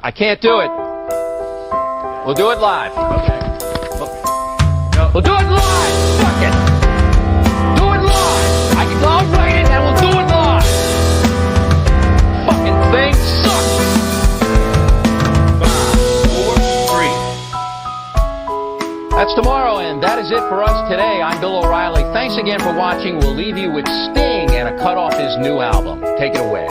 I can't do it. We'll do it live. Okay. We'll do it live. Fuck it. Do it live. I'll write it and we'll do it live. Fucking thing sucks. 5, 4, 3. That's tomorrow, and that is it for us today. I'm Bill O'Reilly. Thanks again for watching. We'll leave you with Sting and a cut off his new album. Take it away.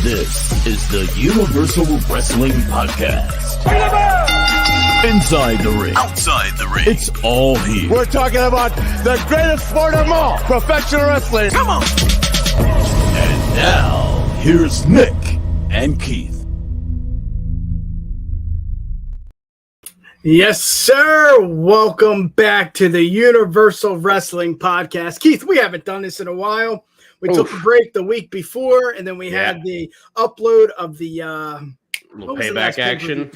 This is the Universal Wrestling Podcast. Inside the ring. Outside the ring. It's all here. We're talking about the greatest sport of all, professional wrestling. Come on! And now, here's Nick and Keith. Yes, sir. Welcome back to the Universal Wrestling Podcast. Keith, we haven't done this in a while. We took a break the week before, and then we had the upload of the payback action.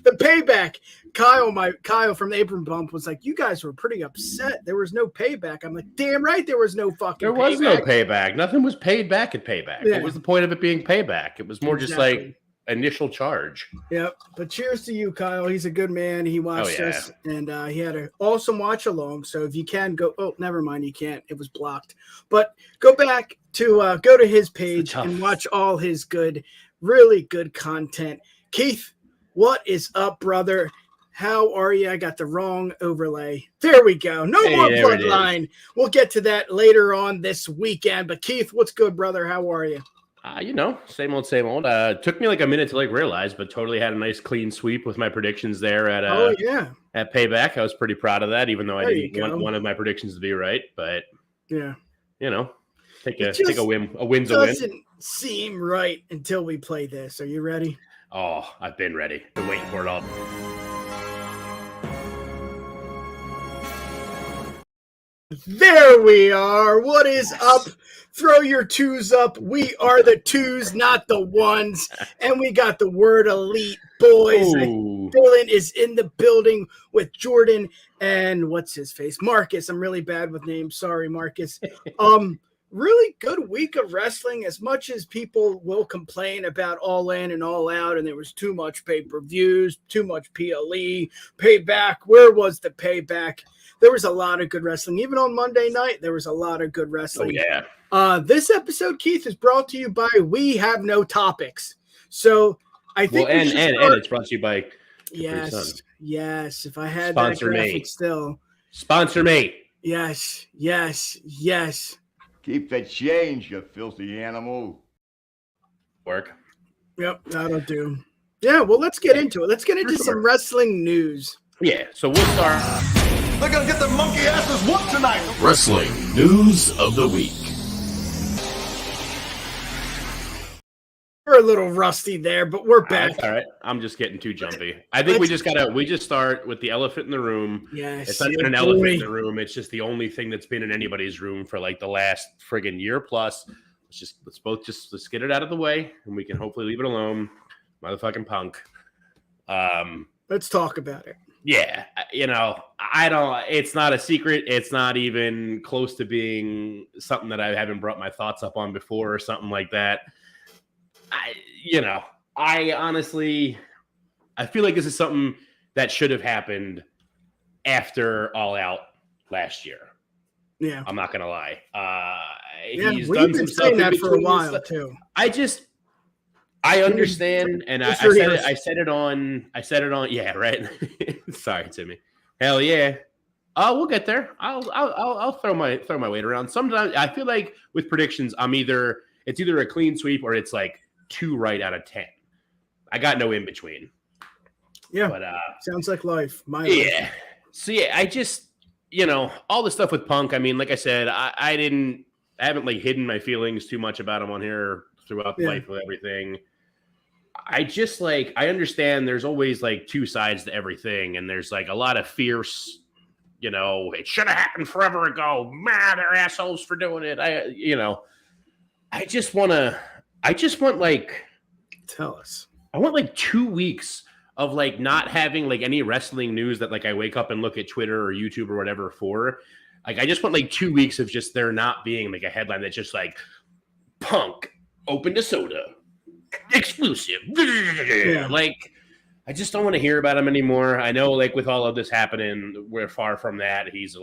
The payback. Kyle from the Apron Bump was like, "You guys were pretty upset. There was no payback." I'm like, "Damn right, there was no fucking. There was no payback. Nothing was paid back at payback. Yeah. What was the point of it being payback? It was more just like initial charge." Yep. But cheers to you, Kyle. He's a good man. He watched us, and he had an awesome watch along. So if you can go, never mind, you can't. It was blocked. But go back to go to his page and watch all his really good content. Keith, what is up, brother? How are you? I got the wrong overlay. There we go. No more Bloodline. We'll get to that later on this weekend. But Keith, what's good, brother? How are you? Same old, same old. Took me like a minute to realize, but totally had a nice clean sweep with my predictions there at at Payback. I was pretty proud of that, even though I didn't want one of my predictions to be right. But take a win. A win's a win. Doesn't seem right until we play this. Are you ready? Oh, I've been ready. Been waiting for it all. There we are. What is up? Throw your twos up. We are the twos, not the ones. And we got the word elite, boys. Dylan is in the building with Jordan and what's his face? Marcus. I'm really bad with names. Sorry, Marcus. Really good week of wrestling. As much as people will complain about All In and All Out, and there was too much pay-per-views, too much PLE, payback. Where was the payback? There was a lot of good wrestling. Even on Monday night, there was a lot of good wrestling. Oh, yeah. This episode, Keith, is brought to you by We Have No Topics. So I think and it's brought to you by Yes. If I had Sponsor that graphic me. still. Sponsor me. Yes. Keep the change, you filthy animal. Work. Yep, that'll do. Yeah, well, let's get into it. Let's get into some wrestling news. Yeah, so we'll start. They're gonna get the monkey asses whooped tonight. Wrestling News of the Week. We're a little rusty there, but we're back. All right. I'm just getting too jumpy. I think we just start with the elephant in the room. Yes. It's not even an elephant in the room. It's just the only thing that's been in anybody's room for the last friggin' year plus. Let's get it out of the way and we can hopefully leave it alone. Motherfucking Punk. Let's talk about it. Yeah. It's not a secret. It's not even close to being something that I haven't brought my thoughts up on before or something like that. I honestly, I feel like this is something that should have happened after All Out last year. Yeah. I'm not going to lie. He's done some stuff that for a while too. I understand. And I said it on, yeah, right. Sorry, Timmy. Hell yeah. We'll get there. I'll throw my weight around. Sometimes I feel like with predictions, it's either a clean sweep or it's 2 right out of 10. I got no in between. Yeah, but sounds like life. Life. So I just all the stuff with Punk. I mean, like I said, I haven't hidden my feelings too much about him on here throughout life with everything. I just I understand there's always 2 sides to everything, and there's a lot of fierce. It should have happened forever ago. Man, they're assholes for doing it. I just want tell us. I want 2 weeks of not having any wrestling news that I wake up and look at Twitter or YouTube or whatever for. I just want 2 weeks of just there not being a headline that's just Punk opened a soda. Exclusive. Yeah. Like, I just don't want to hear about him anymore. I know, like, with all of this happening, we're far from that. He's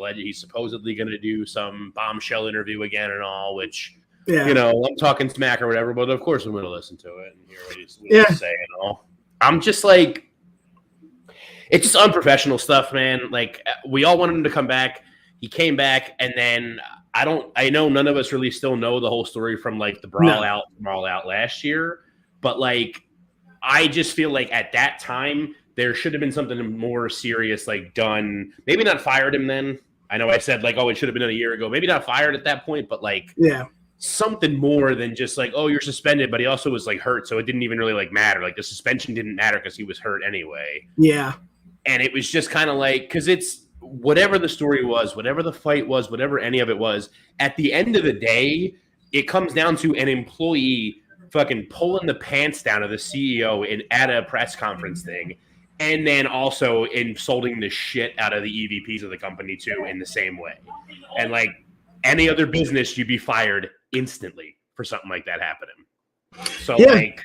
supposedly going to do some bombshell interview again and all, which, you know, I'm talking smack or whatever, but of course I'm going to listen to it and hear what he's saying and all. I'm just like, it's just unprofessional stuff, man. Like, we all wanted him to come back. He came back, and then I know none of us really still know the whole story from, like, the brawl out last year, but, like, I just feel like at that time there should have been something more serious, like, done. Maybe not fired him then. I know I said, like, oh, it should have been done a year ago. Maybe not fired at that point, but, like, something more than just like, oh, you're suspended. But he also was, like, hurt, so it didn't even really, like, matter. Like, the suspension didn't matter because he was hurt anyway. Yeah. And it was just kind of like, because it's whatever the story was, whatever the fight was, whatever any of it was, at the end of the day, it comes down to an employee fucking pulling the pants down of the CEO at a press conference thing, and then also insulting the shit out of the EVPs of the company too in the same way. And like any other business, you'd be fired instantly for something like that happening. So like,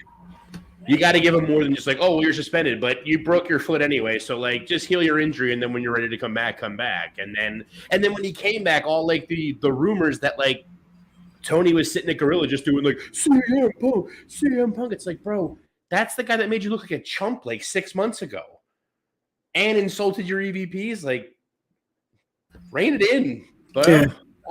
you got to give them more than just like, oh, well, you're suspended, but you broke your foot anyway. So like, just heal your injury, and then when you're ready to come back, come back. And then when he came back, all like the rumors that like Tony was sitting at Gorilla just doing like CM Punk. It's like, bro, that's the guy that made you look like a chump like 6 months ago and insulted your EVPs. Like, rein it in. But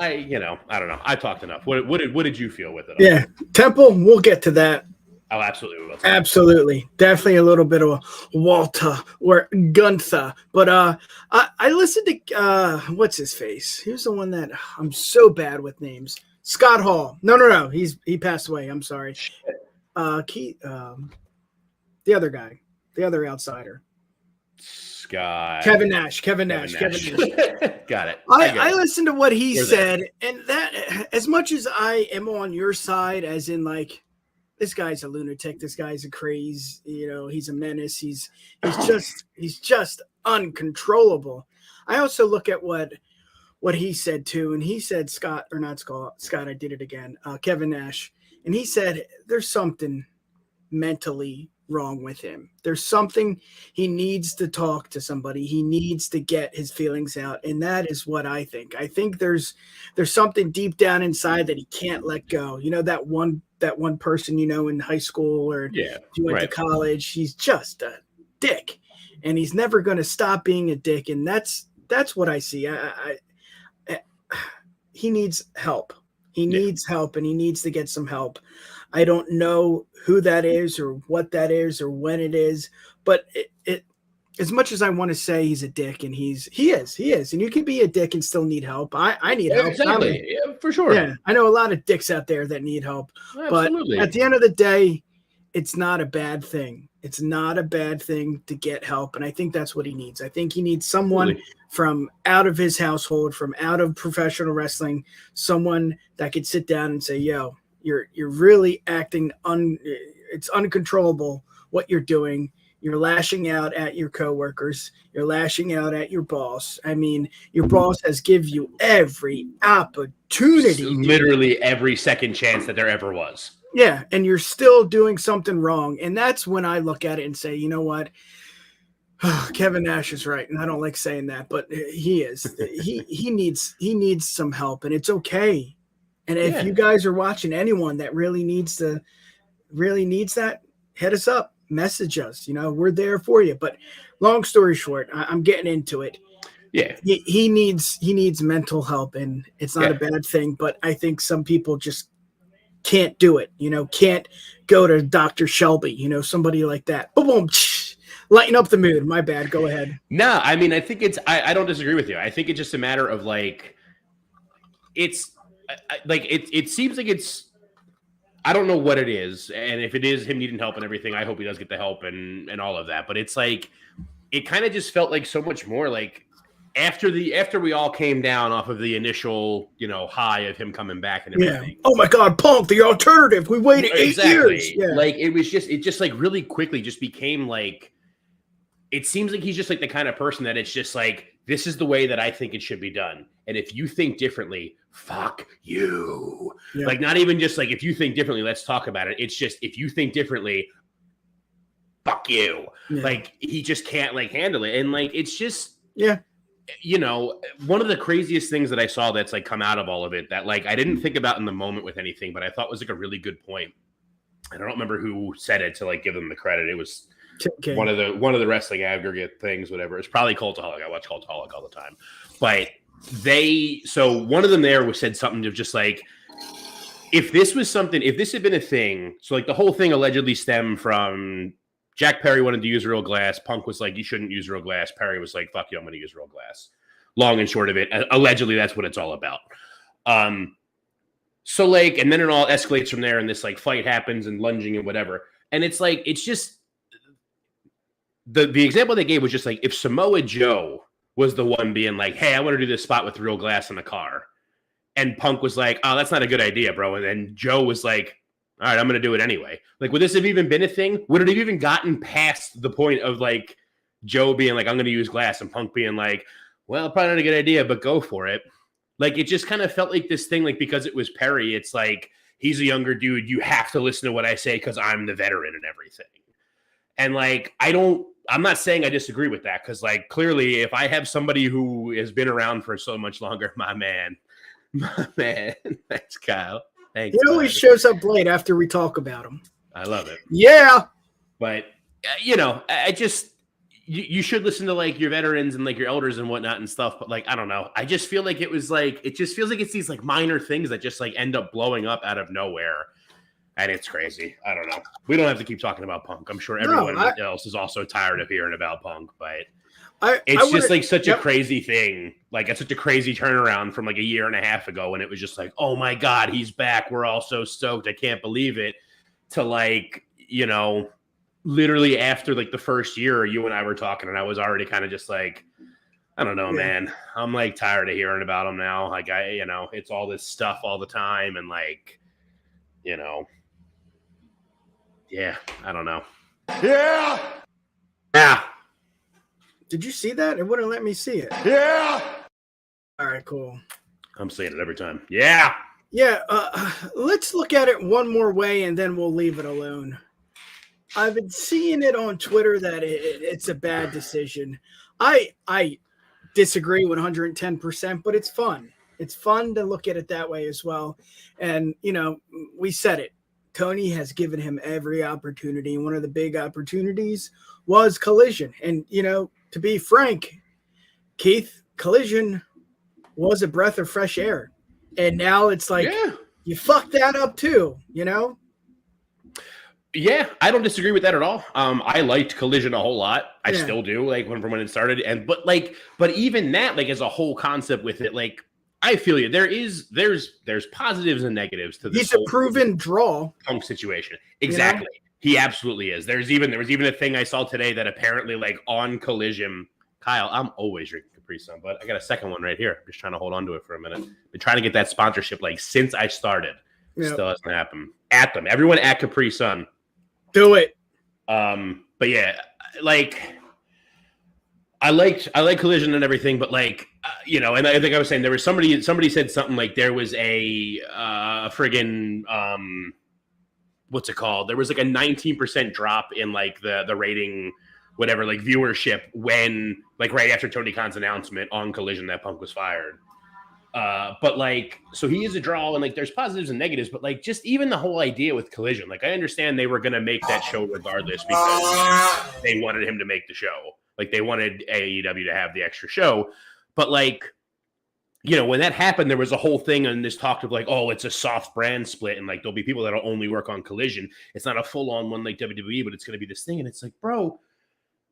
I don't know. I talked enough. What did you feel with it? Yeah, Temple. We'll get to that. Oh, absolutely. Absolutely. Definitely a little bit of a Walter or Gunther. But I listened to what's his face? He was the one that I'm so bad with names. Scott Hall. No. He passed away. I'm sorry. The other guy, the other outsider. Kevin Nash. Got it. I listened to what he said, and that as much as I am on your side, as in like, this guy's a lunatic, this guy's a craze, he's a menace, he's just uncontrollable. I also look at what he said too, and he said Scott, I did it again, Kevin Nash, and he said there's something mentally wrong with him. There's something, he needs to talk to somebody, he needs to get his feelings out, and that is what I think. I think there's something deep down inside that he can't let go. That one person in high school, or if you went to college, he's just a dick, and he's never going to stop being a dick, and that's what I see. He needs help. He needs help, and he needs to get some help. I don't know who that is or what that is or when it is, but it as much as I want to say he's a dick, and he is, and you can be a dick and still need help. I need help. Exactly. For sure. Yeah. I know a lot of dicks out there that need help, Absolutely. But at the end of the day, it's not a bad thing. It's not a bad thing to get help. And I think that's what he needs. I think he needs someone from out of his household, from out of professional wrestling, someone that could sit down and say, yo, you're really acting it's uncontrollable what you're doing. You're lashing out at your coworkers. You're lashing out at your boss. I mean, your boss has given you every opportunity. Literally every second chance that there ever was. Yeah, and you're still doing something wrong. And that's when I look at it and say, you know what? Kevin Nash is right. And I don't like saying that, but he is. he needs some help, and it's okay. And if you guys are watching, anyone that really needs that, hit us up, message us. We're there for you. But long story short, I'm getting into it. Yeah, he needs mental help, and it's not a bad thing. But I think some people just can't do it. Can't go to Dr. Shelby. Somebody like that. Boom, lighten up the mood. My bad. Go ahead. No, I mean, I think it's. I don't disagree with you. I think it's just a matter of like, it's. Like it seems like it's, I don't know what it is, and if it is him needing help and everything, I hope he does get the help and all of that. But it's like, it kind of just felt like so much more like after we all came down off of the initial high of him coming back and everything. Oh my God, Punk, the alternative. We waited 8 years. Yeah. Like it just like really quickly just became like, it seems like he's just like the kind of person that it's just like this is the way that I think it should be done. And if you think differently, fuck you. Yeah. Like, not even just like, if you think differently, let's talk about it. It's just, if you think differently, fuck you. Yeah. Like, he just can't like handle it. And like, it's just, yeah. You know, one of the craziest things that I saw that's like come out of all of it that like I didn't think about in the moment with anything, but I thought was like a really good point. I don't remember who said it to like give them the credit. It was one of the wrestling aggregate things, whatever. It's probably Cultaholic. I watch Cultaholic all the time. But so one of them there said something to just like, if this had been a thing, so like the whole thing allegedly stemmed from Jack Perry wanted to use real glass. Punk was like, you shouldn't use real glass. Perry was like, fuck you, I'm going to use real glass. Long and short of it, allegedly that's what it's all about. So like, and then it all escalates from there and this like fight happens and lunging and whatever. And it's like, it's just, the example they gave was just like, if Samoa Joe was the one being like, hey, I want to do this spot with real glass in the car. And Punk was like, oh, that's not a good idea, bro. And then Joe was like, all right, I'm going to do it anyway. Like, would this have even been a thing? Would it have even gotten past the point of like Joe being like, I'm going to use glass, and Punk being like, well, probably not a good idea, but go for it. Like, it just kind of felt like this thing, like, because it was Perry, it's like, he's a younger dude. You have to listen to what I say because I'm the veteran and everything. And like, I'm not saying I disagree with that, because like, clearly if I have somebody who has been around for so much longer, my man, thanks, Kyle. Thanks. He always shows up late after we talk about him. I love it. Yeah. But, you know, I just, you should listen to like your veterans and like your elders and whatnot and stuff. But like, I don't know. I just feel like it was like, it just feels like it's these like minor things that just like end up blowing up out of nowhere. And it's crazy. I don't know. We don't have to keep talking about Punk. I'm sure everyone else is also tired of hearing about Punk, but it's just like such a crazy thing. Like, it's such a crazy turnaround from like a year and a half ago when it was just like, oh my God, he's back. We're all so stoked. I can't believe it. To like, you know, literally after like the first year, you and I were talking and I was already kind of just like, I don't know, man. I'm like tired of hearing about him now. Like, you know, it's all this stuff all the time. And like, you know, yeah, I don't know. Yeah. Yeah. Did you see that? It wouldn't let me see it. Yeah. All right, cool. I'm saying it every time. Yeah. Yeah. Let's look at it one more way and then we'll leave it alone. I've been seeing it on Twitter that it's a bad decision. I disagree 110%, but it's fun. It's fun to look at it that way as well. And, you know, we said it. Tony has given him every opportunity. One of the big opportunities was Collision. And, you know, to be frank, Keith, Collision was a breath of fresh air. And now it's like, you fucked that up too, you know? Yeah, I don't disagree with that at all. I liked Collision a whole lot. I still do, like from when it started. But even that, like as a whole concept with it, like I feel you. There's positives and negatives to this. He's a proven draw. Punk situation. Exactly. You know? He absolutely is. There was even a thing I saw today that apparently like on Collision, Kyle, I'm always drinking Capri Sun, but I got a second one right here. I'm just trying to hold on to it for a minute. Been trying to get that sponsorship like since I started. Still hasn't happened. At them. Everyone at Capri Sun. Do it. But yeah, like I like Collision and everything, but like you know, and I think I was saying there was somebody said something like there was a friggin' what's it called? There was like a 19% drop in like the rating, whatever, like viewership when like right after Tony Khan's announcement on Collision that Punk was fired. But like, so he is a draw and like there's positives and negatives, but like just even the whole idea with Collision, like I understand they were going to make that show regardless because they wanted him to make the show. Like they wanted AEW to have the extra show, but like, you know, when that happened, there was a whole thing and this talk of like, oh, it's a soft brand split. And like, there'll be people that'll only work on Collision. It's not a full on one like WWE, but it's going to be this thing. And it's like, bro,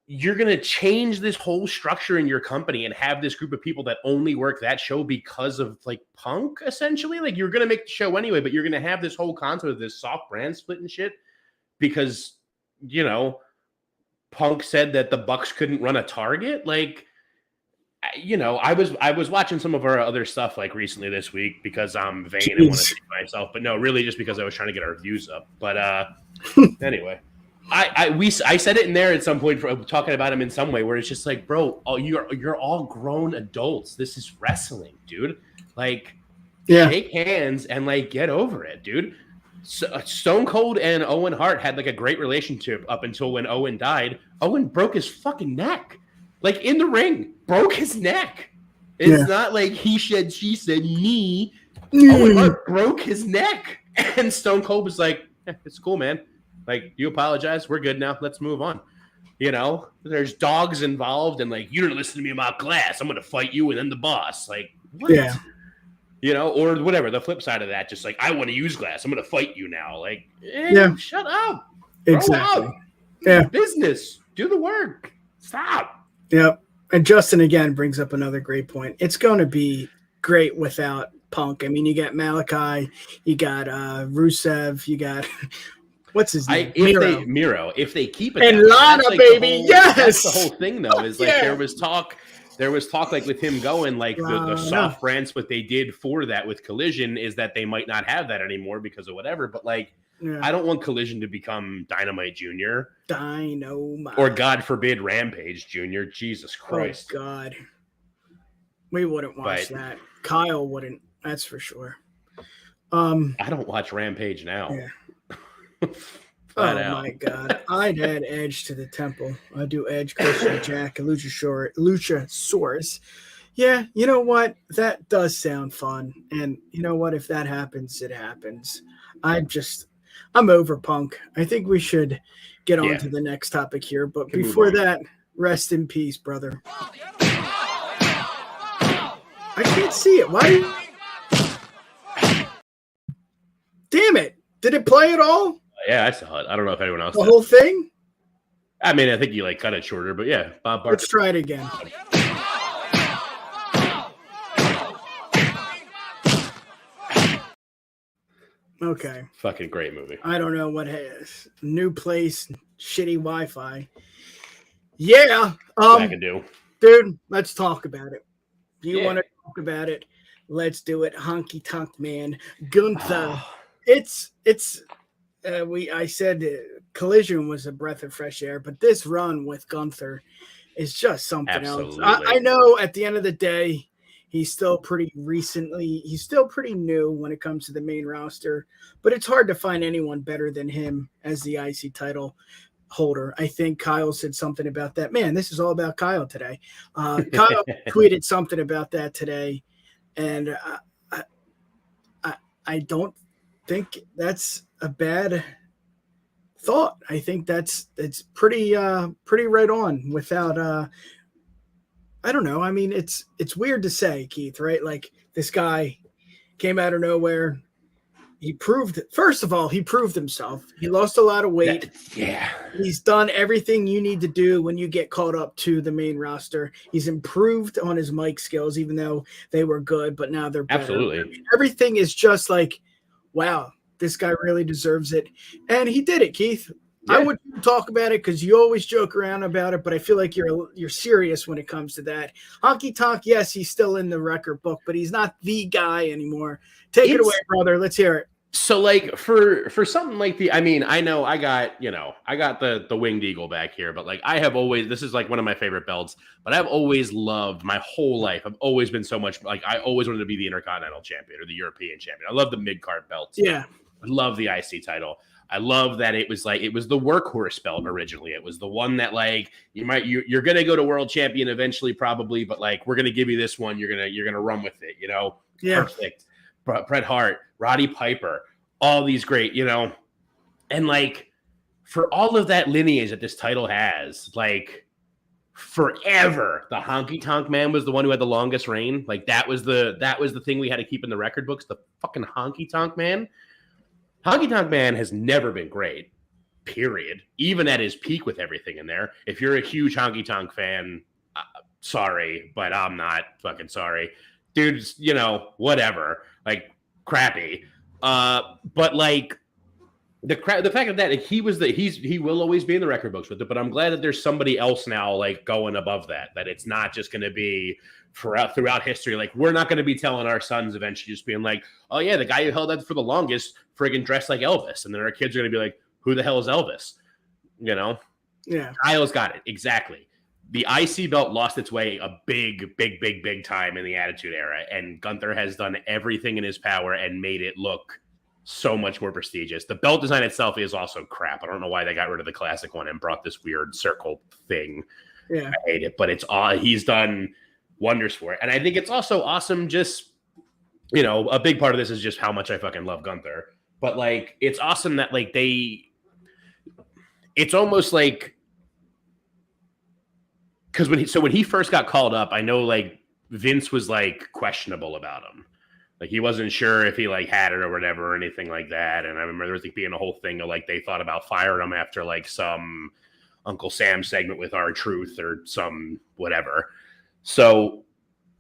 you're going to change this whole structure in your company and have this group of people that only work that show because of like Punk, essentially. Like you're going to make the show anyway, but you're going to have this whole concept of this soft brand split and shit because, you know, Punk said that the Bucks couldn't run a Target. Like, you know, I was watching some of our other stuff like recently this week because I'm vain and want to see myself, but no, really just because I was trying to get our views up. But anyway. I said it in there at some point for talking about him in some way where it's just like, bro, you're all grown adults. This is wrestling, dude. Like, shake hands and like get over it, dude. Stone Cold and Owen Hart had like a great relationship up until when Owen died. Owen broke his fucking neck, like in the ring, broke his neck. It's not like he said, she said, me. Owen Hart broke his neck, and Stone Cold was like, "It's cool, man. Like, you apologize. We're good now. Let's move on." You know, there's dogs involved, and like, you didn't listen to me about glass. I'm gonna fight you and then the boss. Like, what? Yeah. You know, or whatever. The flip side of that, just like, I want to use glass. I'm gonna fight you now. Like, shut up. Exactly. Grow up. Yeah. Business. Do the work. Stop. Yep. And Justin again brings up another great point. It's going to be great without Punk. I mean, you got Malachi, you got Rusev, you got what's his name? Miro. If they keep it, and Lana, like baby, that's the whole thing, though. Is like there was talk like with him going like the soft brands. What they did for that with Collision is that they might not have that anymore because of whatever. But like, I don't want Collision to become Dynamite Jr. Dynamite. Or God forbid Rampage Jr. Jesus Christ. Oh God. We wouldn't watch that. Kyle wouldn't, that's for sure. I don't watch Rampage now. Yeah. My God. I'd add Edge to the temple. I do Edge, Christian Jack, and Luchasaurus. Yeah, you know what? That does sound fun. And you know what? If that happens, it happens. I'm over Punk. I think we should get on to the next topic here. But before that, rest in peace, brother. I can't see it. Why? Damn it. Did it play at all? Yeah, I saw it. I don't know if anyone else The whole thing? I mean, I think you like cut it shorter, but yeah. Bob Barker. Let's try it again. Okay. Fucking great movie. I don't know what has. New place, shitty Wi-Fi. Yeah. I can do. Dude, let's talk about it. Do you want to talk about it? Let's do it. Honky Tonk Man, Gunther. I said Collision was a breath of fresh air, but this run with Gunther is just something else. I know at the end of the day, he's still pretty new when it comes to the main roster, but it's hard to find anyone better than him as the IC title holder. I think Kyle said something about that. Man, this is all about Kyle today. Kyle tweeted something about that today, and I don't think that's a bad thought. I think it's pretty right on without I don't know. I mean, it's weird to say, Keith, right? Like, this guy came out of nowhere. He proved himself. He lost a lot of weight. He's done everything you need to do when you get caught up to the main roster. He's improved on his mic skills, even though they were good, but now they're better. Absolutely. I mean, everything is just like, wow, this guy really deserves it. And he did it, Keith. Yeah. I wouldn't talk about it because you always joke around about it, but I feel like you're serious when it comes to that. Honky Tonk, yes, he's still in the record book, but he's not the guy anymore. Take it away, brother. Let's hear it. So, like, for something like I know I got the Winged Eagle back here, but like, this is like one of my favorite belts, but I've always loved my whole life. I've always been so much like, I always wanted to be the Intercontinental Champion or the European Champion. I love the mid-card belts. Yeah. I love the IC title. I love that it was the workhorse belt originally. It was the one that like you're gonna go to world champion eventually, probably, but like, we're gonna give you this one. You're gonna run with it, you know? Yeah. Perfect. Bret Hart, Roddy Piper, all these great, you know, and like, for all of that lineage that this title has, like, forever, the Honky Tonk Man was the one who had the longest reign. Like, that was the thing we had to keep in the record books. The fucking Honky Tonk Man. Honky Tonk Man has never been great, period. Even at his peak with everything in there. If you're a huge Honky Tonk fan, sorry, but I'm not fucking sorry. Dude's, you know, whatever, like, crappy. But like, the fact of that, like, he will always be in the record books with it, but I'm glad that there's somebody else now, like, going above that it's not just going to be throughout history. Like, we're not going to be telling our sons eventually just being like, oh yeah, the guy who held that for the longest friggin' dressed like Elvis. And then our kids are going to be like, who the hell is Elvis? you know? Yeah. Kyle's got it. Exactly. The IC belt lost its way a big time in the Attitude Era, and Gunther has done everything in his power and made it look so much more prestigious. The belt design itself is also crap. I don't know why they got rid of the classic one and brought this weird circle thing. Yeah. I hate it, but it's all he's done wonders for it. And I think it's also awesome. Just, you know, a big part of this is just how much I fucking love Gunther, but like, it's awesome that like it's almost like, because when he first got called up, I know like Vince was like questionable about him. Like he wasn't sure if he like had it or whatever or anything like that. And I remember there was like being a whole thing of like they thought about firing him after like some Uncle Sam segment with R-Truth or some whatever. So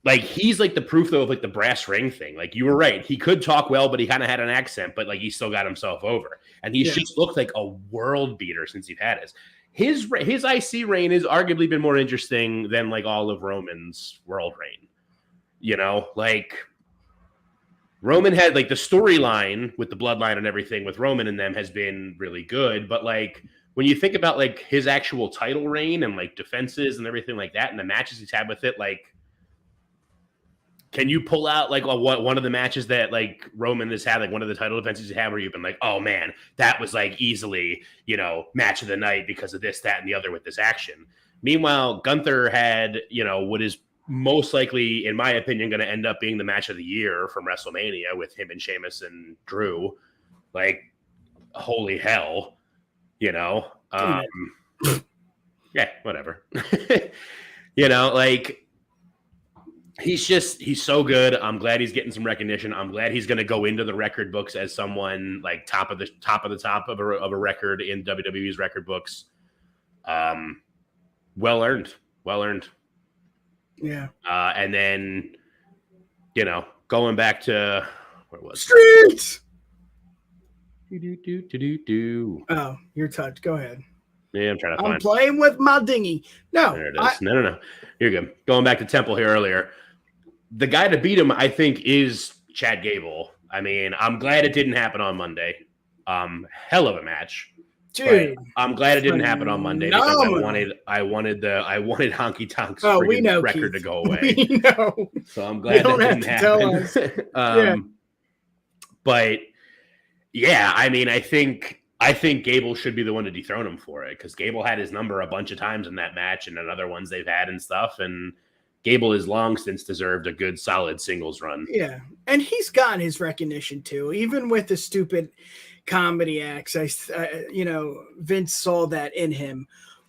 like he's like the proof though of like the brass ring thing. Like you were right. He could talk well, but he kind of had an accent, but like he still got himself over. And he's just looked like a world beater since he's had his. His IC reign has arguably been more interesting than like all of Roman's world reign. You know, like Roman had like the storyline with the bloodline and everything with Roman and them has been really good. But like when you think about like his actual title reign and like defenses and everything like that and the matches he's had with it, like, can you pull out like one of the matches that like Roman has had, like one of the title defenses he's had where you've been like, oh man, that was like easily, you know, match of the night because of this, that, and the other with this action. Meanwhile, Gunther had, you know, what is most likely, in my opinion, going to end up being the match of the year from WrestleMania with him and Sheamus and Drew. Like, holy hell, you know? Yeah, whatever. You know, like, he's so good. I'm glad he's getting some recognition. I'm glad he's going to go into the record books as someone like top of a record in WWE's record books. Well earned. Yeah. And then, you know, going back to where was Streets. Do. Oh, you're touched. Go ahead. Yeah, I'm trying to I'm playing with my dinghy. No. There it is. No. You're good. Going back to Temple here earlier. The guy to beat him, I think, is Chad Gable. I mean, I'm glad it didn't happen on Monday. Hell of a match. Dude. I'm glad it didn't happen on Monday because I wanted Honky Tonk's record to go away. We know. So I'm glad that didn't happen. But yeah, I mean, I think Gable should be the one to dethrone him for it because Gable had his number a bunch of times in that match and in other ones they've had and stuff. And Gable has long since deserved a good, solid singles run. Yeah, and he's gotten his recognition too, even with the stupid comedy acts. Vince saw that in him.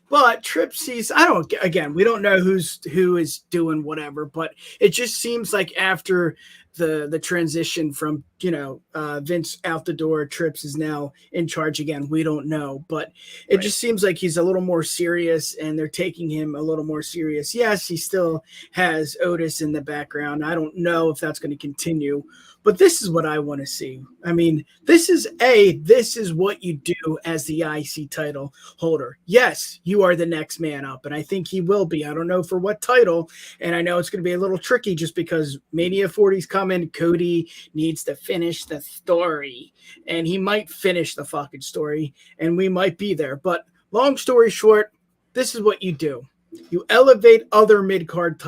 But Tripp sees, we don't know who is doing whatever, but it just seems like after the transition from, Vince out the door, Trips is now in charge again. We don't know, but it just seems like he's a little more serious and they're taking him a little more serious. Yes, he still has Otis in the background. I don't know if that's going to continue, but this is what I want to see. I mean, this is what you do as the IC title holder. Yes, you are the next man up, and I think he will be. I don't know for what title, and I know it's going to be a little tricky just because Mania 40's coming. Cody needs to finish the story, and he might finish the fucking story, and we might be there. But long story short, this is what you do. You elevate other mid-card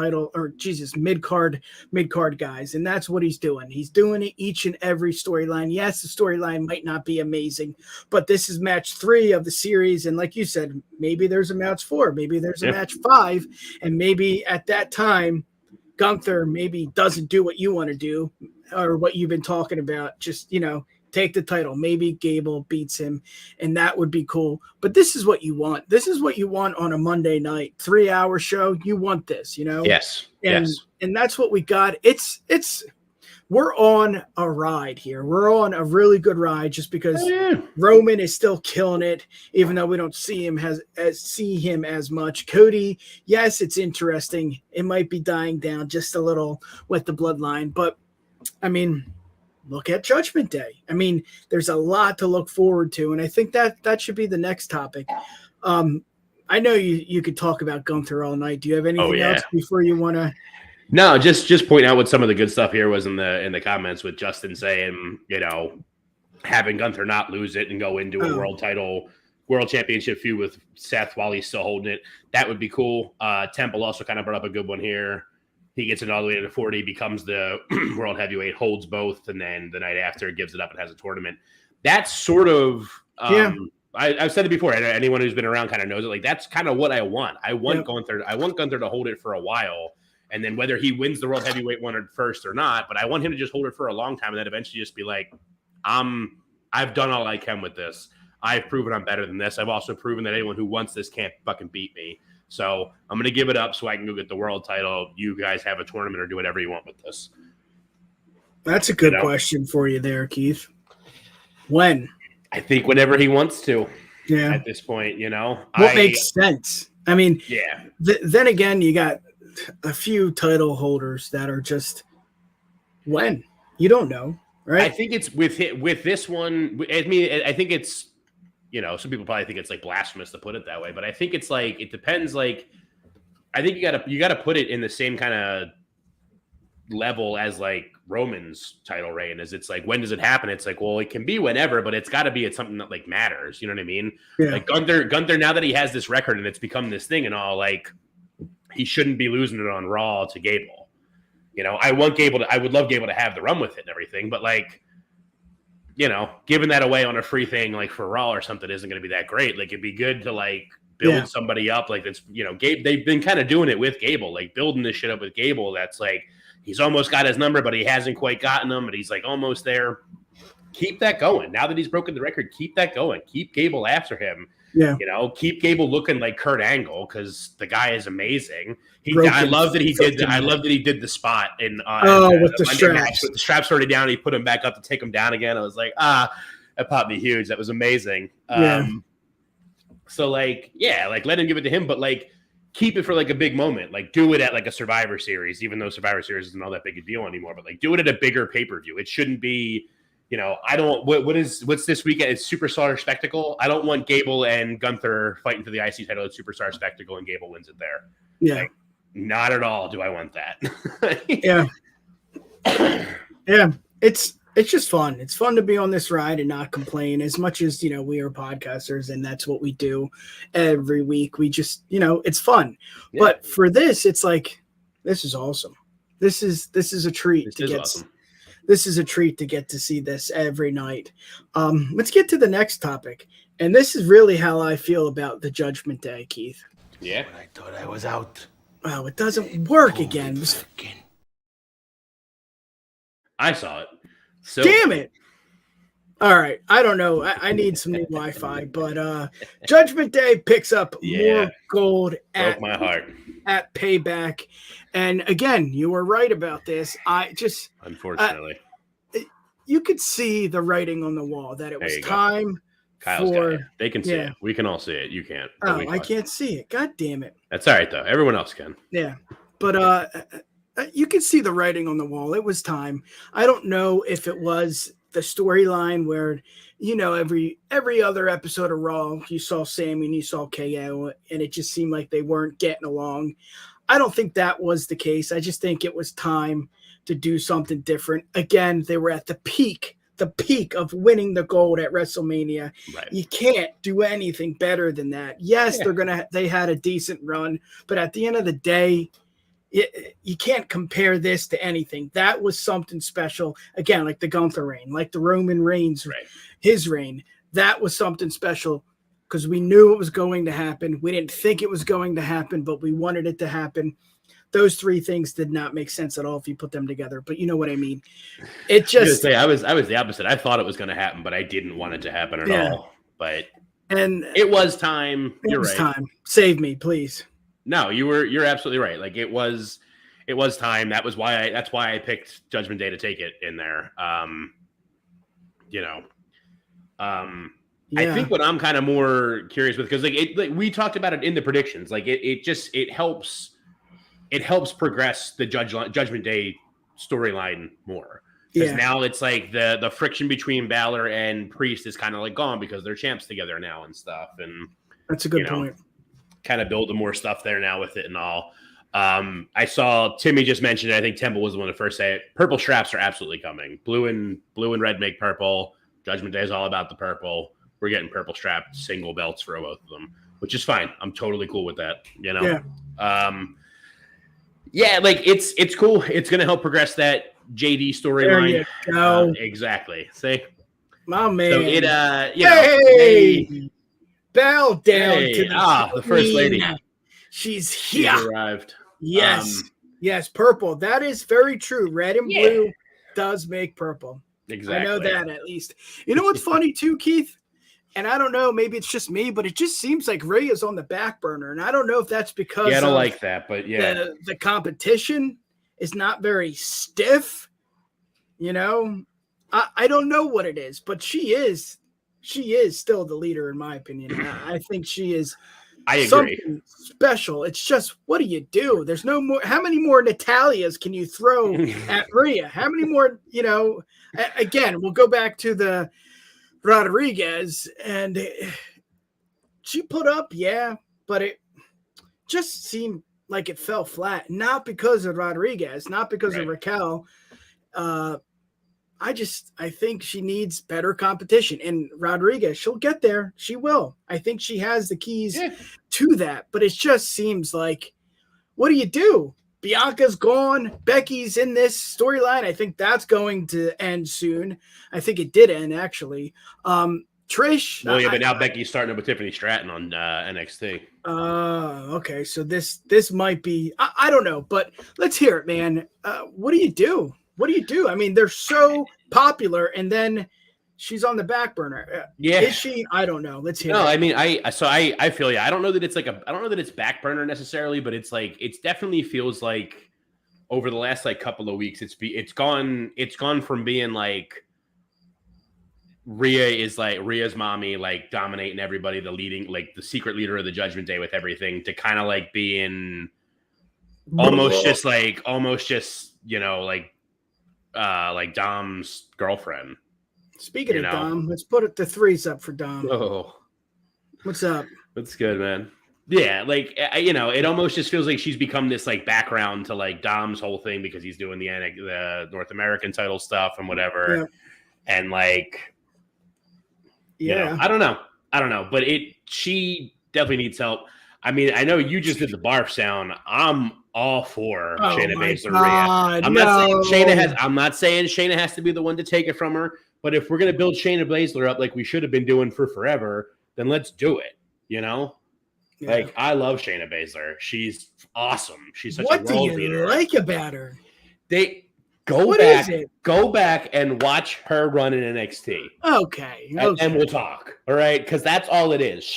guys, and that's what he's doing. He's doing it each and every storyline. Yes, the storyline might not be amazing, but this is match 3 of the series, and like you said, maybe there's a match 4, maybe there's a match 5, and maybe at that time, Gunther maybe doesn't do what you want to do or what you've been talking about. Just, take the title. Maybe Gable beats him, and that would be cool. But this is what you want. This is what you want on a Monday night 3-hour show. You want this, Yes. And that's what we got. We're on a ride here. We're on a really good ride just because Roman is still killing it, even though we don't see him as much. Cody, yes, it's interesting. It might be dying down just a little with the bloodline, but I mean, look at Judgment Day. I mean, there's a lot to look forward to, and I think that should be the next topic. I know you could talk about Gunther all night. Do you have anything else before you want to? No, just point out what some of the good stuff here was in the comments with Justin saying, having Gunther not lose it and go into a world title world championship feud with Seth while he's still holding it. That would be cool. Temple also kind of brought up a good one here. He gets it all the way to 40, becomes the world heavyweight, holds both, and then the night after gives it up and has a tournament. That's sort of I've said it before. Anyone who's been around kind of knows it. Like, that's kind of what I want. I want Gunther to hold it for a while, and then whether he wins the world heavyweight one at first or not, but I want him to just hold it for a long time and then eventually just be like, I've done all I can with this. I've proven I'm better than this. I've also proven that anyone who wants this can't fucking beat me. So I'm going to give it up so I can go get the world title. You guys have a tournament or do whatever you want with this. That's a good question for you there, Keith. When? I think whenever he wants to. Yeah. At this point, What makes sense? I mean, yeah. Then again, you got a few title holders that are just when you don't know, right? I think it's with this one. I mean, I think it's some people probably think it's like blasphemous to put it that way, but I think it's like it depends. Like, I think you gotta put it in the same kind of level as like Roman's title reign. Is it's like, when does it happen? It's like, well, it can be whenever, but it's got to be at something that like matters. You know what I mean? Yeah. Like Gunther, now that he has this record and it's become this thing and all, like, he shouldn't be losing it on Raw to Gable. I would love Gable to have the run with it and everything, but like, giving that away on a free thing like for Raw or something isn't going to be that great. Like, it'd be good to like build somebody up like that's they've been kind of doing it with Gable, like building this shit up with Gable. That's like, he's almost got his number, but he hasn't quite gotten them, but he's like almost there. Keep that going. Now that he's broken the record, keep that going. Keep Gable after him. Yeah. Keep Gable looking like Kurt Angle, because the guy is amazing. I love that he did the spot in with the straps. Match, with the straps already down. He put him back up to take him down again. I was like, that popped me huge. That was amazing. So like, like let him give it to him, but like, keep it for like a big moment. Like, do it at like a Survivor Series, even though Survivor Series isn't all that big a deal anymore. But like, do it at a bigger pay-per-view. It shouldn't be, I don't. What's this weekend? It's Superstar Spectacle. I don't want Gable and Gunther fighting for the IC title at Superstar Spectacle and Gable wins it there. Yeah, like, not at all. Do I want that? yeah. It's just fun. It's fun to be on this ride and not complain as much as, we are podcasters and that's what we do every week. We just, it's fun. Yeah. But for this, it's like, this is awesome. This is a treat This is a treat to get to see this every night. Let's get to the next topic. And this is really how I feel about the Judgment Day, Keith. Yeah. I thought I was out. Wow, it doesn't work again. I saw it. So damn it. All right. I don't know. I need some new Wi-Fi, but Judgment Day picks up more gold broke my heart at Payback. And again, you were right about this. Unfortunately, you could see the writing on the wall that it was time Kyle's for. Got it. They can see it. We can all see it. You can't. I can't see it. God damn it. That's all right though. Everyone else can. Yeah, but you can see the writing on the wall. It was time. I don't know if it was the storyline where, every other episode of Raw, you saw Sammy and you saw KO, and it just seemed like they weren't getting along. I don't think that was the case. I just think it was time to do something different. Again, they were at the peak of winning the gold at WrestleMania. Right. You can't do anything better than that. Yes, they had a decent run, but at the end of the day, you can't compare this to anything. That was something special. Again, like the Gunther reign, like the Roman Reigns, his reign. That was something special because we knew it was going to happen. We didn't think it was going to happen, but we wanted it to happen. Those three things did not make sense at all if you put them together. But you know what I mean? It just I was the opposite. I thought it was going to happen, but I didn't want it to happen at all. But it was time. You're right. Time. Save me, please. No, you're absolutely right. Like it was time. That's why I picked Judgment Day to take it in there. I think what I'm kind of more curious with, because we talked about it in the predictions. Like it helps progress the Judgment Day storyline more. Because now it's like the friction between Balor and Priest is kind of like gone because they're champs together now and stuff. And that's a good point. Kind of building more stuff there now with it and all. I saw Timmy just mentioned it. I think Temple was the one to first say it. Purple straps are absolutely coming. Blue and red make purple. Judgment Day is all about the purple. we're getting purple strap single belts for both of them, which is fine. I'm totally cool with that. You know. Yeah. Like it's cool. It's gonna help progress that JD storyline. There you go. Exactly. See, my man. So it hey, bow down to the first lady. She's here. She's arrived. Yes. Yes, purple. That is very true. Red and blue does make purple. Exactly. I know that at least. You know what's funny too, Keith? And I don't know, maybe it's just me, but it just seems like Rhea's on the back burner. And I don't know if that's because I don't like that, but the competition is not very stiff. You know, I don't know what it is, but she is still the leader in my opinion. I think she is. I agree. Something special. It's just, what do you do? There's no more. How many more Natalias can you throw at Rhea? How many more? You know, again, we'll go back to the Rodriguez, and she put up, but it just seemed like it fell flat. Not because of Rodriguez, not because of Raquel. I think she needs better competition. And Rodriguez, she'll get there. She will. I think she has the keys to that. But it just seems like, what do you do? Bianca's gone. Becky's in this storyline. I think that's going to end soon. I think it did end, actually. Trish. Well, but now Becky's starting up with Tiffany Stratton on NXT. Okay. So this might be, I don't know, but let's hear it, man. What do you do? What do you do? I mean, they're so popular, and then she's on the back burner. Is she? I don't know. Let's hear. No, I mean, I feel you. I don't know that it's I don't know that it's back burner necessarily, but it's like it definitely feels like over the last couple of weeks, it's gone from being like Rhea's mommy, dominating everybody, the leading, the secret leader of the Judgment Day with everything, to kind of being almost just Dom's girlfriend. Speaking of Dom, let's put the threes up for Dom. Oh, what's up? That's good, man. Yeah, it almost just feels like she's become this background to Dom's whole thing because he's doing the North American title stuff and whatever. Yeah. And I don't know, but she definitely needs help. I mean, I know you just did the barf sound. I'm all for Shayna Baszler. I'm not saying Shayna has to be the one to take it from her, but if we're gonna build Shayna Baszler up like we should have been doing for forever, then let's do it. You know, I love Shayna Baszler. She's awesome. She's such a world leader. What do you like about her? Go back and watch her run in NXT. Okay. And we'll talk. All right, because that's all it is.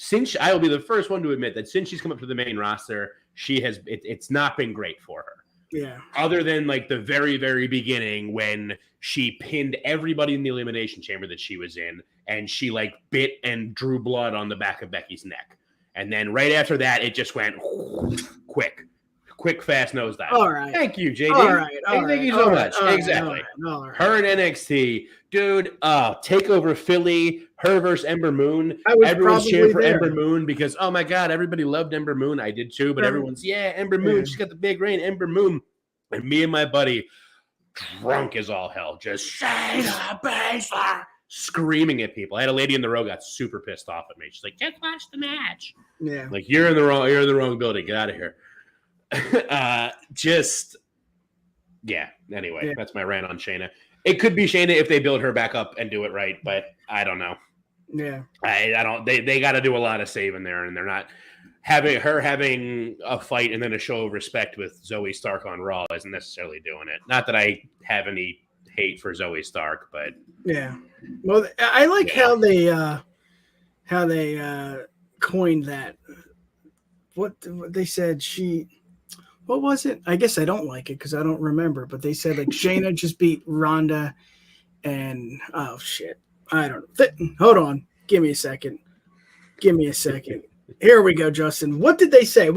Since I will be the first one to admit that since she's come up to the main roster, it's not been great for her. Yeah. Other than the very, very beginning when she pinned everybody in the Elimination Chamber that she was in, and she bit and drew blood on the back of Becky's neck. And then right after that, it just went quick, fast nosedive. All right. Thank you, JD. All right. Thank you so much. Exactly. All right. Her in NXT, dude. Takeover Philly. Her versus Ember Moon. Everyone's cheering for Ember Moon because, oh my God, everybody loved Ember Moon. I did too, but everyone's, Ember Moon. She's got the big reign, Ember Moon. And me and my buddy, drunk as all hell, just Shayna Baszler, screaming at people. I had a lady in the row got super pissed off at me. She's like, just watch the match. Yeah. You're in the wrong building. Get out of here. Anyway, that's my rant on Shayna. It could be Shayna if they build her back up and do it right, but I don't know. Yeah. I don't they got to do a lot of saving there, and they're not having a fight and then a show of respect with Zoe Stark on Raw isn't necessarily doing it. Not that I have any hate for Zoe Stark, but yeah. Well, I like how they coined that. What they said what was it? I guess I don't like it because I don't remember, but they said Shayna just beat Ronda and oh shit. I don't know. Hold on. Give me a second. Here we go, Justin. What did they say?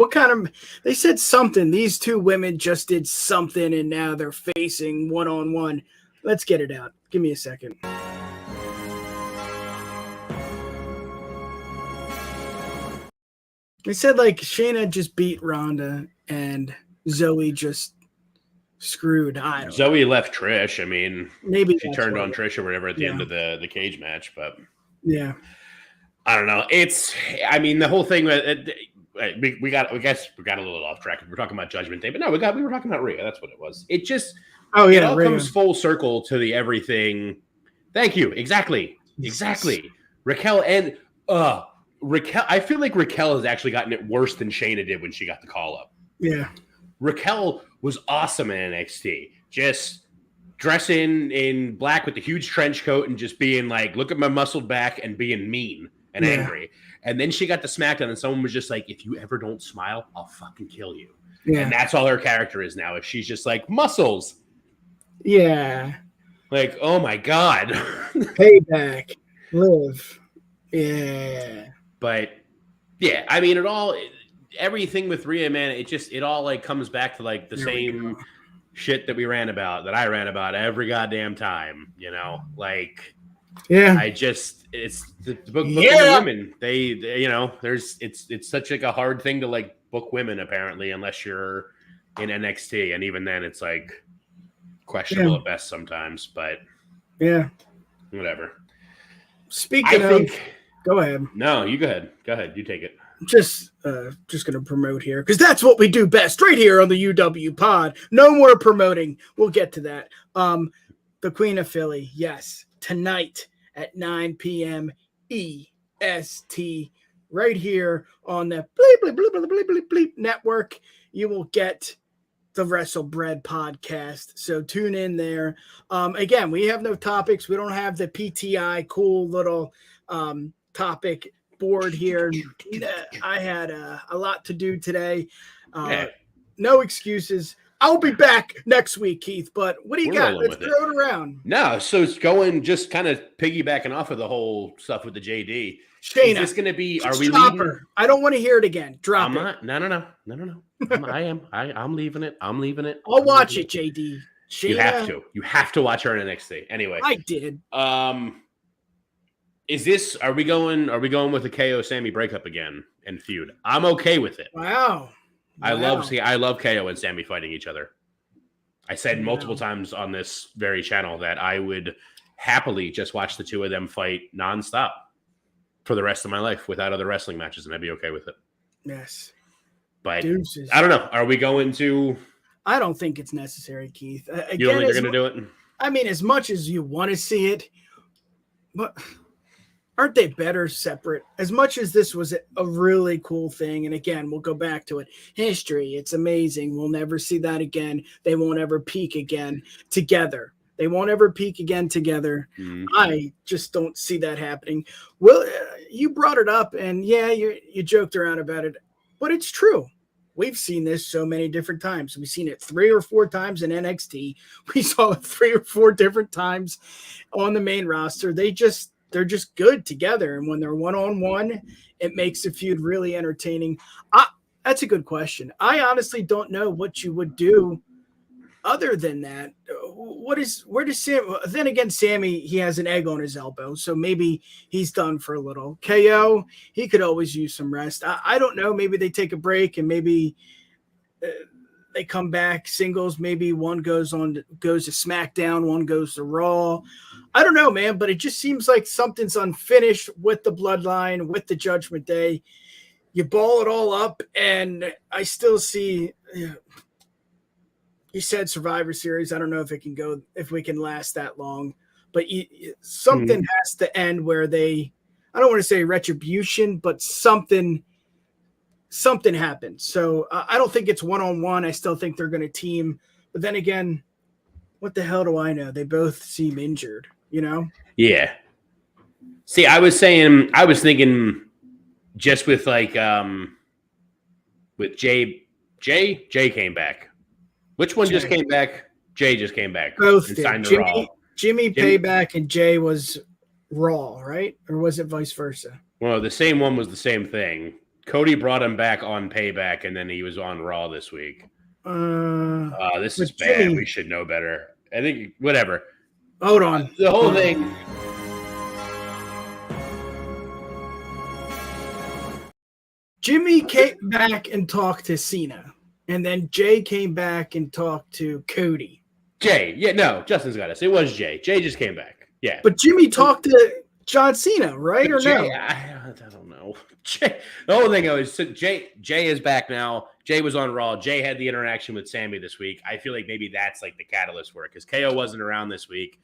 They said something. These two women just did something and now they're facing one-on-one. Let's get it out. Give me a second. They said Shayna just beat Ronda and Zoe just screwed. I don't know. Zoe left Trish. I mean, Maybe she turned on Trish or whatever at the end of the cage match, but yeah, I don't know. I mean, the whole thing. We got a little off track. We're talking about Judgment Day, but no, we were talking about Rhea. That's what it was. It just, it all comes full circle to the everything. Thank you. Exactly. Raquel and Raquel. I feel like Raquel has actually gotten it worse than Shayna did when she got the call up. Yeah. Raquel was awesome in NXT. Just dressing in black with the huge trench coat and just being like, look at my muscled back and being mean and angry. And then she got the SmackDown and someone was just like, if you ever don't smile, I'll fucking kill you. Yeah. And that's all her character is now. If she's just like muscles. Yeah. Like, oh my God. Payback. Live. Yeah. But yeah, I mean, everything with Rhea, man, it all like comes back to like the same shit that I ran about every goddamn time, like, yeah, it's the book the women. They you know, it's such like a hard thing to like book women apparently, unless you're in NXT. And even then it's like questionable at best sometimes, but yeah, whatever. Go ahead. No, you go ahead. Go ahead. You take it. Just going to promote here because that's what we do best right here on the UW pod. No more promoting. We'll get to that. The Queen of Philly. Yes. Tonight at 9 p.m. EST right here on the bleep, bleep, bleep, bleep, bleep, bleep, bleep network. You will get the Wrestle Bread podcast. So tune in there. Again, we have no topics. We don't have the PTI cool little topic board here. I had a lot to do today. No excuses. I'll be back next week, Keith. But what do you got? Let's throw it around. No, so it's going just kind of piggybacking off of the whole stuff with the JD. Shayna, is this going to be? Are we leaving? Her. I don't want to hear it again. Drop it. Not. No. I'm leaving it. I'll watch it, JD. Shayna, you have to watch her in NXT. Anyway, I did. Is this? Are we going with the KO Sammy breakup again and feud? I'm okay with it. Wow. I love KO and Sammy fighting each other. I said multiple times on this very channel that I would happily just watch the two of them fight nonstop for the rest of my life without other wrestling matches, and I'd be okay with it. Yes. But Deuces. I don't know. Are we going to? I don't think it's necessary, Keith. Again, you don't think they're going to do it? I mean, as much as you want to see it, but aren't they better separate? As much as this was a really cool thing, and again, we'll go back to it. History, it's amazing. We'll never see that again. They won't ever peak again together. They won't ever peak again together. Mm-hmm. I just don't see that happening. Well, you brought it up, and yeah, you joked around about it, but it's true. We've seen this so many different times. We've seen it 3 or 4 times in NXT. We saw it 3 or 4 different times on the main roster. They're just good together, and when they're one-on-one, it makes the feud really entertaining. That's a good question. I honestly don't know what you would do other than that. Where does Sam? Then again, Sammy, he has an egg on his elbow, so maybe he's done for a little. KO, he could always use some rest. I don't know. Maybe they take a break and maybe they come back singles. Maybe one goes to SmackDown, one goes to Raw. I don't know, man, but it just seems like something's unfinished with the Bloodline, with the Judgment Day. You ball it all up, and I still see. You said Survivor Series. I don't know if we can last that long, but something has to end where I don't want to say retribution, but something happens. So I don't think it's one-on-one. I still think they're going to team, but then again, what the hell do I know? They both seem injured, Yeah. See, I was thinking just with like, with Jay came back. Which one just came back? Jay just came back. Both did. Jimmy Payback and Jay was Raw, right? Or was it vice versa? Well, the same one was the same thing. Cody brought him back on Payback, and then he was on Raw this week. This is bad. Jimmy, we should know better. I think whatever. Hold on. The whole thing. Jimmy came back and talked to Cena. And then Jay came back and talked to Cody. Jay. Yeah, no, Justin's got us. It was Jay. Jay just came back. Yeah. But Jimmy talked to John Cena, right? Or Jay, no? I don't know. Jay, the whole thing is Jay is back now. Jay was on Raw. Jay had the interaction with Sammy this week. I feel like maybe that's like the catalyst for it because KO wasn't around this week.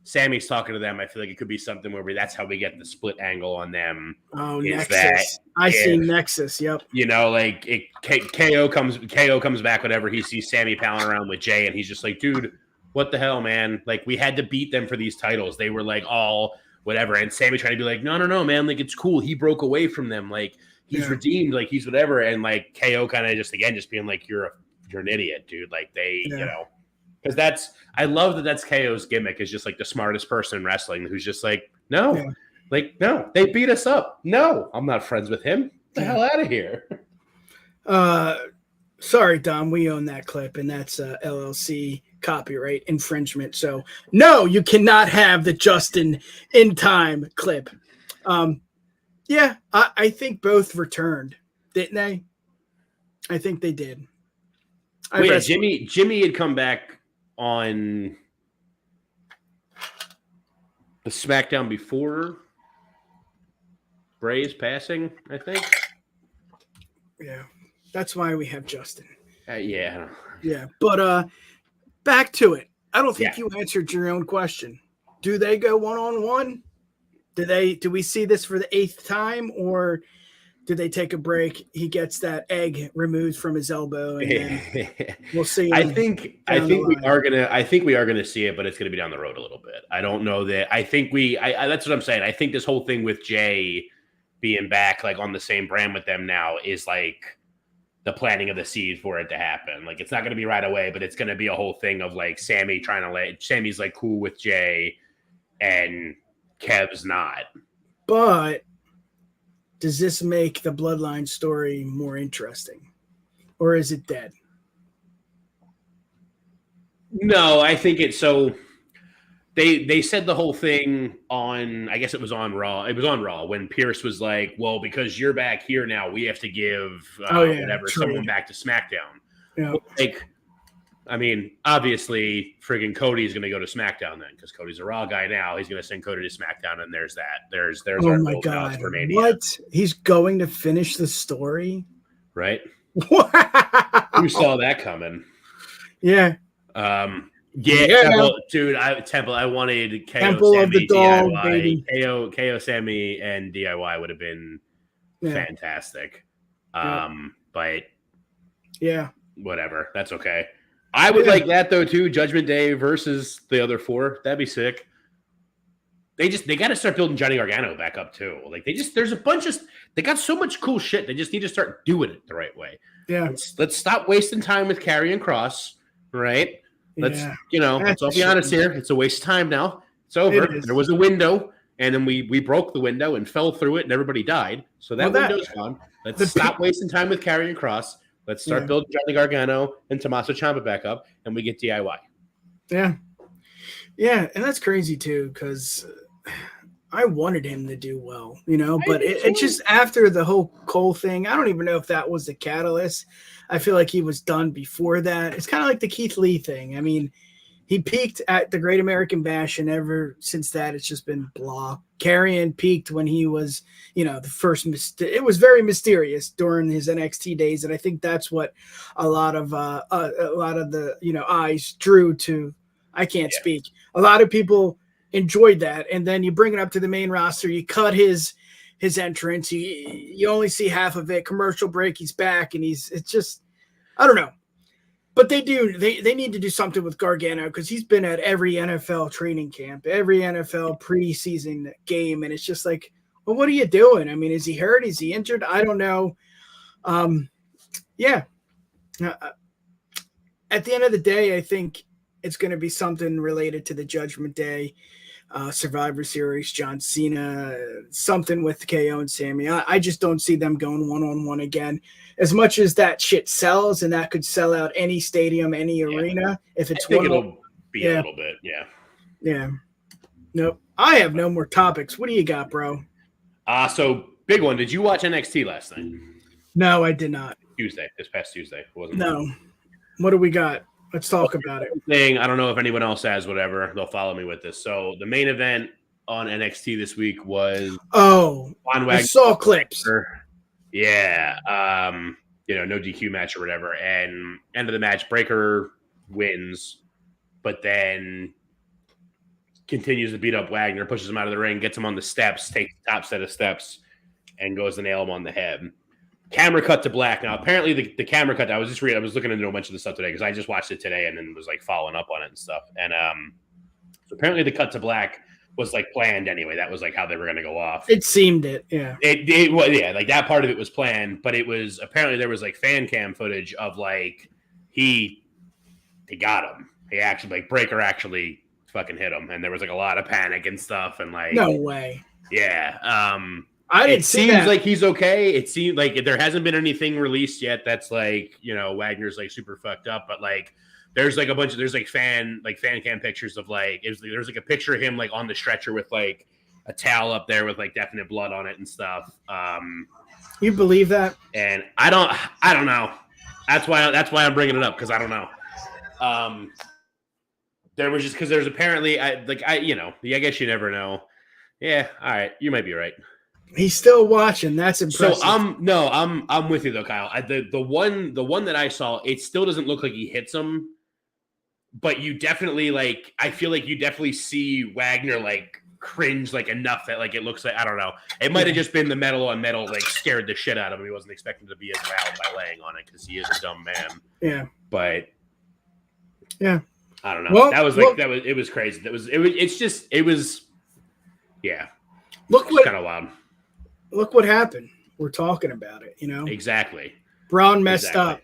Sammy's talking to them. I feel like it could be something where that's how we get the split angle on them. Oh, Nexus. I see Nexus. Yep. You know, like KO comes back whenever he sees Sammy palling around with Jay, and he's just like, dude, what the hell, man? Like, we had to beat them for these titles. They were like all whatever. And Sammy trying to be like, no, man. Like, it's cool. He broke away from them. Like, he's redeemed. Like, he's whatever. And like KO kind of just being like, you're an idiot, dude. Like you know. Because I love that's KO's gimmick is just like the smartest person in wrestling who's just like, no, they beat us up. No, I'm not friends with him. Get the hell out of here. Sorry, Dom, we own that clip, and that's LLC copyright infringement. So, no, you cannot have the Justin in time clip. Yeah, I think both returned, didn't they? I think they did. Jimmy had come back on the SmackDown before Bray's passing, I think. Yeah, that's why we have Justin. Yeah. Yeah, but back to it. I don't think you answered your own question. Do they go one-on-one? Do we see this for the 8th time, or do they take a break? He gets that egg removed from his elbow, and then we'll see. I think we are gonna see it, but it's gonna be down the road a little bit. I don't know that. I think that's what I'm saying. I think this whole thing with Jay being back, like on the same brand with them now, is like the planting of the seed for it to happen. Like it's not gonna be right away, but it's gonna be a whole thing of like Sammy's like cool with Jay, and Kev's not. But does this make the Bloodline story more interesting, or is it dead? No, I think it's so. They said the whole thing on, I guess it was on Raw. It was on Raw when Pierce was like, "Well, because you're back here now, we have to give someone back to SmackDown." Yeah. Like, I mean, obviously, friggin' Cody's going to go to SmackDown then because Cody's a Raw guy now. He's going to send Cody to SmackDown, and there's that. There's oh my God, for Mania. What? He's going to finish the story, right? Wow. Who saw that coming? Yeah. Temple, dude. I wanted KO, Temple Sammy, of the Dog, DIY. baby. KO, Sammy, and DIY would have been fantastic. But whatever. That's okay. I would like that though too. Judgment Day versus the other 4. That'd be sick. They got to start building Johnny Gargano back up too. Like there's a bunch of they got so much cool shit. They just need to start doing it the right way. Yeah. Let's stop wasting time with Karrion Kross. Right. Let's all be honest here. It's a waste of time now. It's over. There was a window, and then we broke the window and fell through it, and everybody died. So that window's gone. Let's stop wasting time with Karrion Kross. Let's start building Johnny Gargano and Tommaso Ciampa back up, and we get DIY. Yeah. Yeah, and that's crazy, too, because I wanted him to do well, but it's just after the whole Cole thing, I don't even know if that was the catalyst. I feel like he was done before that. It's kind of like the Keith Lee thing. I mean, he peaked at the Great American Bash, and ever since that, it's just been blah. Karrion peaked when he was, the first. It was very mysterious during his NXT days, and I think that's what a lot of the eyes drew to. I can't speak. A lot of people enjoyed that, and then you bring it up to the main roster. You cut his entrance. You only see half of it. Commercial break. He's back, and it's just I don't know. But they need to do something with Gargano because he's been at every NFL training camp, every NFL preseason game, and it's just like, well, what are you doing? I mean, is he hurt? Is he injured? I don't know. At the end of the day, I think it's going to be something related to the Judgment Day, Survivor Series, John Cena, something with KO and Sammy. I just don't see them going one-on-one again. As much as that shit sells, and that could sell out any stadium, any arena, if it's it'll be a little bit, Yeah. Nope. I have no more topics. What do you got, bro? So big one. Did you watch NXT last night? No, I did not. This past Tuesday. It wasn't No. What do we got? Let's talk about it. I don't know if anyone else has, whatever. They'll follow me with this. So the main event on NXT this week was Von Wagner. I saw clips. Yeah. No DQ match or whatever. And end of the match, Breaker wins, but then continues to beat up Wagner, pushes him out of the ring, gets him on the steps, takes the top set of steps, and goes to nail him on the head. Camera cut to black. Now, apparently the camera cut, I was looking into a bunch of the stuff today because I just watched it today and then was like following up on it and stuff. And so apparently the cut to black was like planned anyway. That was like how they were going to go off. It seemed it, yeah. It was, yeah, like that part of it was planned, but it was apparently there was like fan cam footage of like he got him. He actually, like, Breaker actually fucking hit him, and there was like a lot of panic and stuff, and like no way. Yeah. I didn't see that. It seems like he's okay. It seems like there hasn't been anything released yet that's like, Wagner's like super fucked up, but like there's like there's like fan cam pictures of like there's like a picture of him like on the stretcher with like a towel up there with like definite blood on it and stuff. You believe that? And I don't know. That's why I'm bringing it up, because I don't know. There was just because there's apparently I guess you never know. Yeah, all right, you might be right. He's still watching. That's impressive. So I'm with you though, Kyle. The one that I saw, it still doesn't look like he hits him, but you definitely I feel like you definitely see Wagner like cringe like enough that like it looks like, I don't know. It might have just been the metal on metal like scared the shit out of him. He wasn't expecting to be as loud by laying on it because he is a dumb man. Yeah. But yeah. I don't know. It was crazy. It was yeah. Kind of wild. Look what happened. We're talking about it, Exactly. Braun messed up.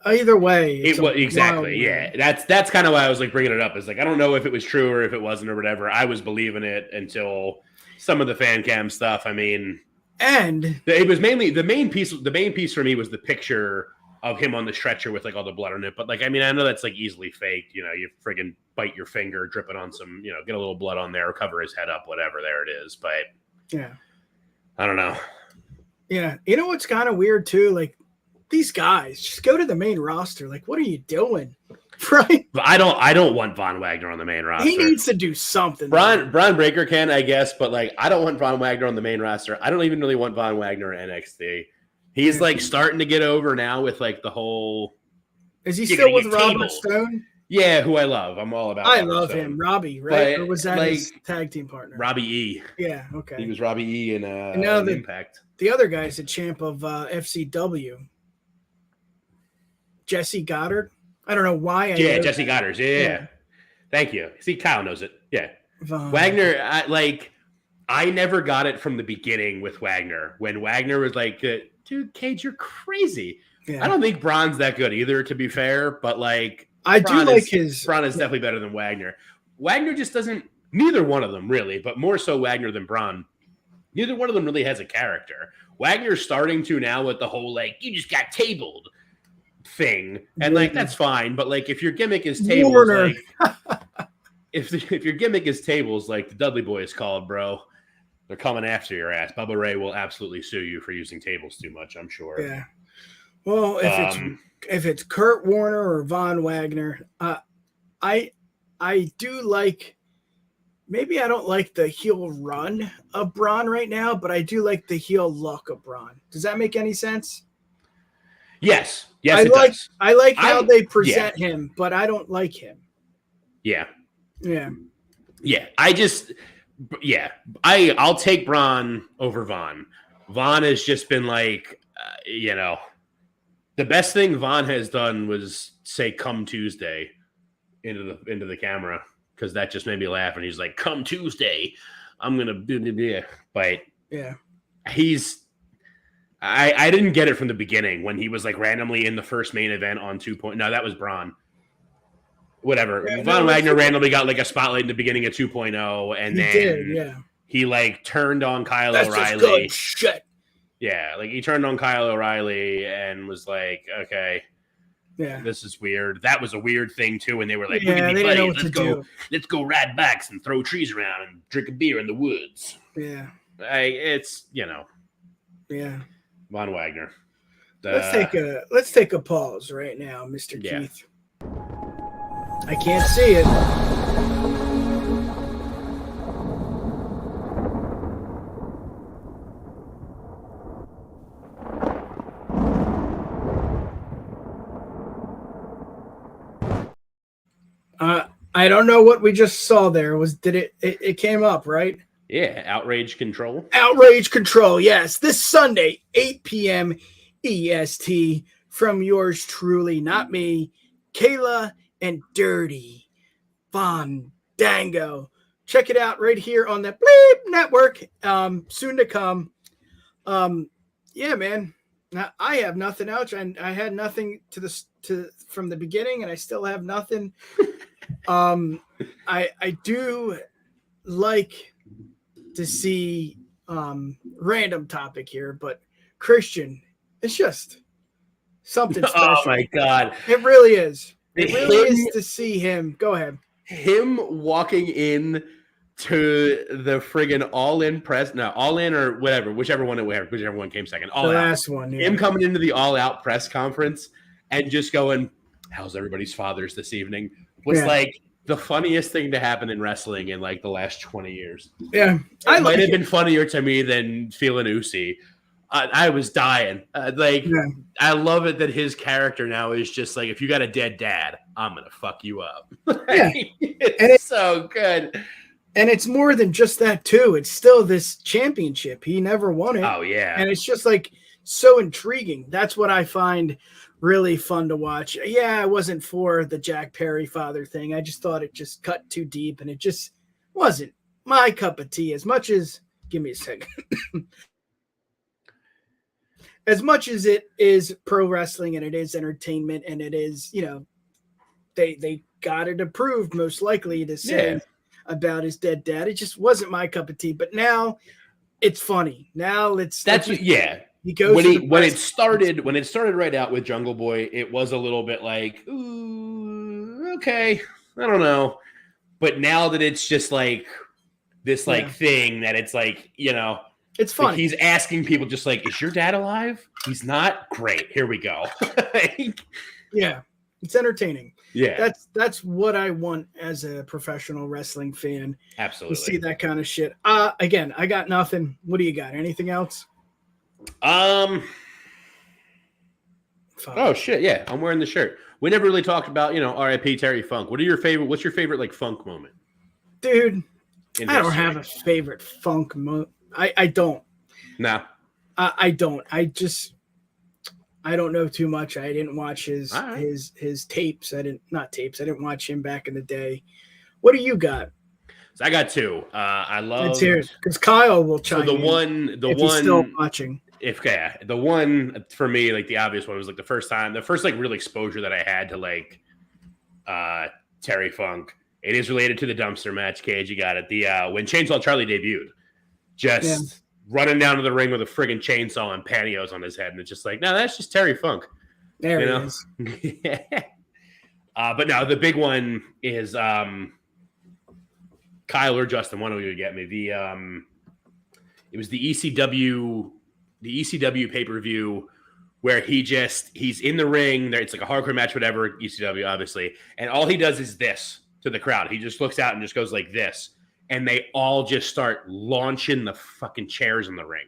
Either way, exactly. Yeah, that's kind of why I was like bringing it up. Is like I don't know if it was true or if it wasn't or whatever. I was believing it until some of the fan cam stuff. I mean, and it was mainly the main piece. The main piece for me was the picture of him on the stretcher with like all the blood on it. But like, I mean, I know that's like easily faked. You friggin' bite your finger, drip it on some, get a little blood on there, cover his head up, whatever. There it is. But yeah, I don't know. Yeah, you know what's kind of weird too? Like these guys just go to the main roster. Like, what are you doing? Right? But I don't want Von Wagner on the main roster. He needs to do something. Braun Breaker can, I guess, but like I don't want Von Wagner on the main roster. I don't even really want Von Wagner in NXT. He's like starting to get over now with like the whole. Is he still with Robert Stone? Yeah, who I love. I'm all about. I love him, Robbie. Right? Or was that his tag team partner? Robbie E. Yeah. Okay. He was Robbie E. in Impact. The other guy's a champ of FCW. Jesse Goddard. I don't know why. Jesse Goddard. Yeah. Thank you. See, Kyle knows it. Yeah. Wagner. I never got it from the beginning with Wagner. When Wagner was like, dude, Cage, you're crazy. Yeah. I don't think Braun's that good either, to be fair. But like, Braun is definitely better than Wagner. Wagner just doesn't. Neither one of them really, but more so Wagner than Braun. Neither one of them really has a character. Wagner's starting to now with the whole like you just got tabled thing, and like that's fine. But like if your gimmick is tables, like, if your gimmick is tables, like the Dudley Boys called, bro, they're coming after your ass. Bubba Ray will absolutely sue you for using tables too much. I'm sure. Yeah. Well, if it's Kurt Warner or Von Wagner, I do like. Maybe I don't like the heel run of Braun right now, but I do like the heel look of Braun. Does that make any sense? Yes. Yes, it does. I like how they present him, but I don't like him. Yeah. Yeah. Yeah. I'll take Braun over Von. Von has just been like, the best thing Von has done was say "Come Tuesday" into the camera. Because that just made me laugh, and he's like, "Come Tuesday, I'm gonna do." But yeah, I didn't get it from the beginning when he was like randomly in the first main event on 2.0. No, that was Braun. Whatever. Yeah, Von Wagner randomly got like a spotlight in the beginning of 2.0, and then he like turned on Kyle O'Reilly. That's good shit. Yeah, like he turned on Kyle O'Reilly and was like, "Okay." Yeah, this is weird. That was a weird thing too. When they were like, "We can be buddies. Let's go ride bikes and throw trees around and drink a beer in the woods." Yeah, it's Yeah, Von Wagner. Let's take a pause right now, Mr. Yeah. Keith. I can't see it. I don't know what we just saw there. It came up, right? Yeah, Outrage Control. Outrage Control, yes. This Sunday, 8 p.m. EST, from yours truly, not me, Kayla and Dirty Fandango. Check it out right here on the Bleep Network. Soon to come. Yeah, man. I have nothing else. I had nothing from the beginning, and I still have nothing. I do like to see random topic here, but Christian, it's just something special. Oh my God. It really is. It really is to see him. Go ahead. Him walking in to the friggin' all-in press, no, all-in or whatever, whichever one came second. All the out. last one, yeah. Him coming into the all-out press conference and just going, how's everybody's fathers this evening? Was like the funniest thing to happen in wrestling in like the last 20 years. Yeah. It might have been funnier to me than feeling Uzi. I was dying. I love it that his character now is just like, if you got a dead dad, I'm going to fuck you up. It's so good. And it's more than just that, too. It's still this championship. He never won it. Oh, yeah. And it's just like so intriguing. That's what I find really fun to watch. Yeah, I wasn't for the Jack Perry father thing. I just thought it just cut too deep, and it just wasn't my cup of tea. As much as, give me a second. As much as it is pro wrestling and it is entertainment and it is, they got it approved most likely to say about his dead dad. It just wasn't my cup of tea. But now it's funny. Now he goes when it started right out with Jungle Boy, it was a little bit like, ooh, okay, I don't know. But now that it's just like this thing that it's like, it's funny. Like he's asking people just like, is your dad alive? He's not? Great. Here we go. Yeah. It's entertaining. Yeah. That's what I want as a professional wrestling fan. Absolutely. To see that kind of shit. Again, I got nothing. What do you got? Anything else? Oh shit. Yeah. I'm wearing the shirt. We never really talked about, R.I.P. Terry Funk. What's your favorite like funk moment? Dude, I don't have a favorite funk moment. I don't. No. I don't. I don't know too much. I didn't watch his tapes. I didn't watch him back in the day. What do you got? So I got two. I love. Let's hear it, because Kyle will chime so in the if one he's still watching. The one for me, like the obvious one, was like the first like real exposure that I had to like Terry Funk. It is related to the dumpster match, Cage. You got it. The when Chainsaw Charlie debuted, just running down to the ring with a friggin' chainsaw and pantyhose on his head, and it's just like, no, that's just Terry Funk. There he is. But no, the big one is Kyle or Justin. One of you would get me. It was the ECW pay-per-view where he's in the ring. There, it's like a hardcore match, whatever. ECW, obviously, and all he does is this to the crowd. He just looks out and just goes like this, and they all just start launching the fucking chairs in the ring.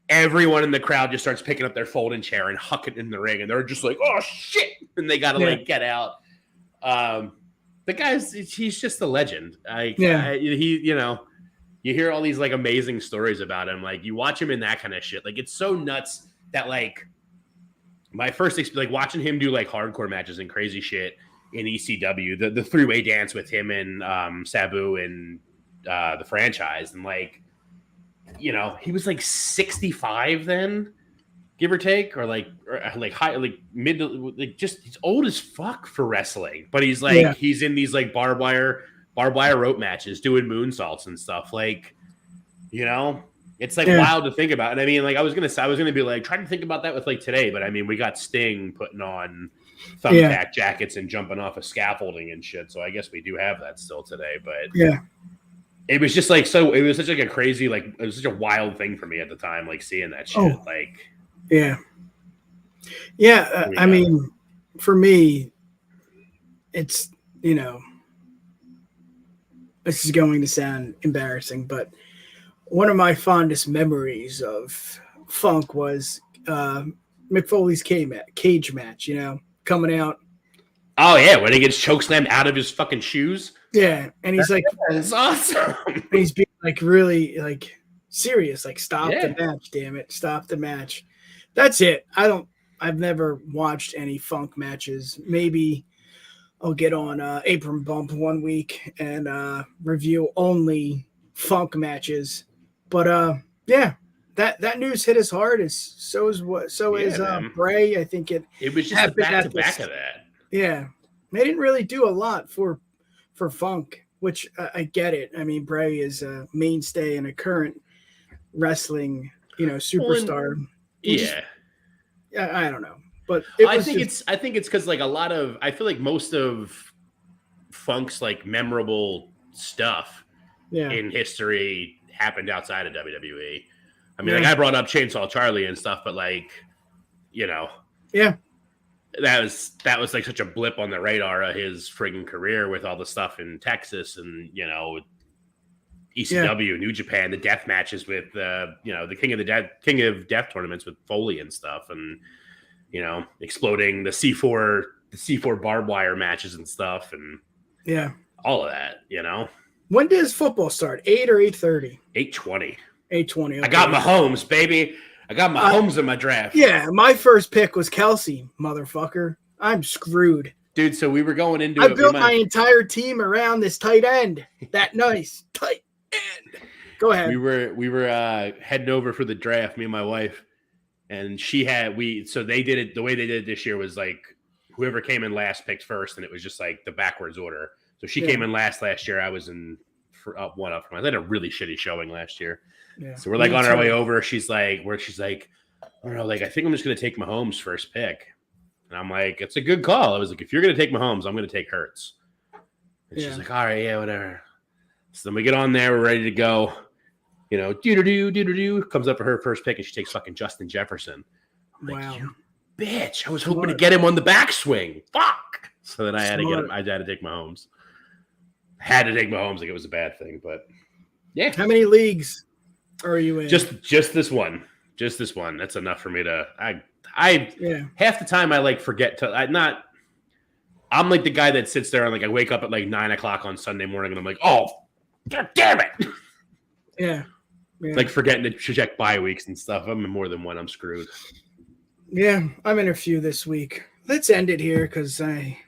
Everyone in the crowd just starts picking up their folding chair and hucking in the ring, and they're just like, "Oh shit!" and they gotta like get out. The guy's he's just a legend. You hear all these like amazing stories about him. Like you watch him in that kind of shit. Like it's so nuts that like my first experience, like watching him do like hardcore matches and crazy shit in ECW, the three-way dance with him and Sabu and the franchise, and like, he was like 65 then, give or take, or high, like mid, like just he's old as fuck for wrestling, but he's like he's in these like barbed wire rope matches doing moonsaults and stuff. Like, it's like wild to think about. And I mean, like I was gonna be like trying to think about that with like today, but I mean, we got Sting putting on thumbtack jackets and jumping off of scaffolding and shit, so I guess we do have that still today. But it was just like, so it was such like a crazy, like it was such a wild thing for me at the time, like seeing that shit. Yeah. Yeah. I mean, for me, it's, this is going to sound embarrassing, but one of my fondest memories of Funk was Mick Foley's cage match, coming out. Oh, yeah, when he gets chokeslammed out of his fucking shoes. Yeah, and he's like, that's awesome. And he's being like really like serious, like stop Yeah. the match, damn it, stop the match. That's it. I've never watched any Funk matches. Maybe I'll get on Apron Bump one week and review only Funk matches. But yeah, that news hit us hard. Bray. I think it was just a back-to-back of that. Yeah, they didn't really do a lot for Funk, which I get it. I mean, Bray is a mainstay and a current wrestling, superstar. I don't know. But I think it's because like I feel like most of Funk's like memorable stuff in history happened outside of WWE. I mean, like I brought up Chainsaw Charlie and stuff, but like, that was like such a blip on the radar of his friggin' career with all the stuff in Texas and ECW, New Japan, the death matches with the King of Death tournaments with Foley and stuff, and exploding the C4 barbed wire matches and stuff, and all of that. When does football start? 8 or 8:30? 8:20. 8:20. Okay. I got Mahomes, baby. I got Mahomes in my draft. Yeah, my first pick was Kelsey, motherfucker. I'm screwed, dude. So we were going into. I built my entire team around this tight end. That nice tight end. Go ahead. We were heading over for the draft, me and my wife. And so they did it, the way they did it this year was like whoever came in last picked first, and it was just like the backwards order. So she came in last year. I was one up from. I had a really shitty showing last year. Yeah. So we're like on our way over. She's like, I don't know, like I think I'm just gonna take Mahomes first pick. And I'm like, it's a good call. I was like, if you're gonna take Mahomes, I'm gonna take Hurts. And she's like, all right, yeah, whatever. So then we get on there, we're ready to go. Do comes up for her first pick, and she takes fucking Justin Jefferson. I'm like, you bitch! I was hoping to get him on the backswing. Fuck! So then I had to get him. I had to take Mahomes. Had to take Mahomes like it was a bad thing, but yeah. How many leagues are you in? Just this one. Just this one. That's enough for me to. Half the time I like forget to. I'm like the guy that sits there and like I wake up at like 9:00 on Sunday morning and I'm like, oh, god damn it! Yeah. Like forgetting to check bye weeks and stuff. I'm in more than one. I'm screwed. Yeah, I'm in a few this week. Let's end it here because I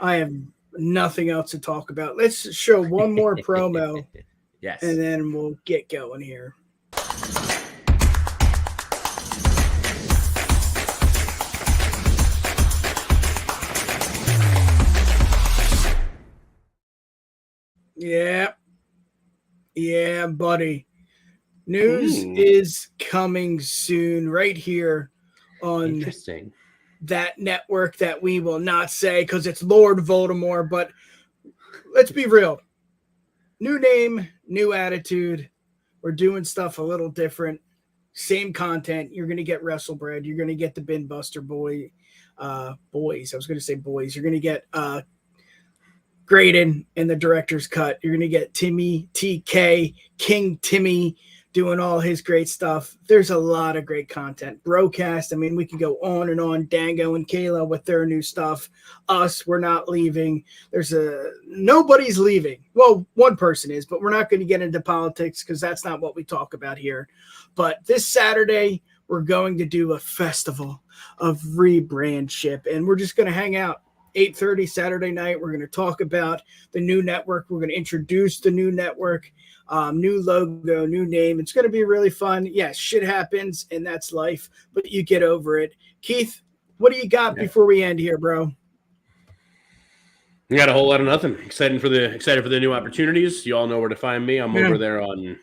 have nothing else to talk about. Let's show one more promo. Yes. And then we'll get going here. Yeah, buddy. News is coming soon right here on that network that we will not say because it's Lord Voldemort, but let's be real. New name, new attitude. We're doing stuff a little different. Same content. You're going to get WrestleBread. You're going to get the Bin Buster boys. I was going to say boys. You're going to get Graydon in the director's cut. You're going to get Timmy, TK, King Timmy doing all his great stuff. There's a lot of great content. Broadcast. I mean, we could go on and on. Dango and Kayla with their new stuff. Us, we're not leaving. Nobody's leaving. Well, one person is, but we're not going to get into politics because that's not what we talk about here. But this Saturday, we're going to do a festival of rebrandship, and we're just going to hang out. 8:30 Saturday night. We're going to talk about the new network. We're going to introduce the new network, new logo, new name. It's going to be really fun. Yes, shit happens, and that's life, but you get over it. Keith, what do you got before we end here, bro? We got a whole lot of nothing. Excited for the new opportunities. You all know where to find me. I'm over there on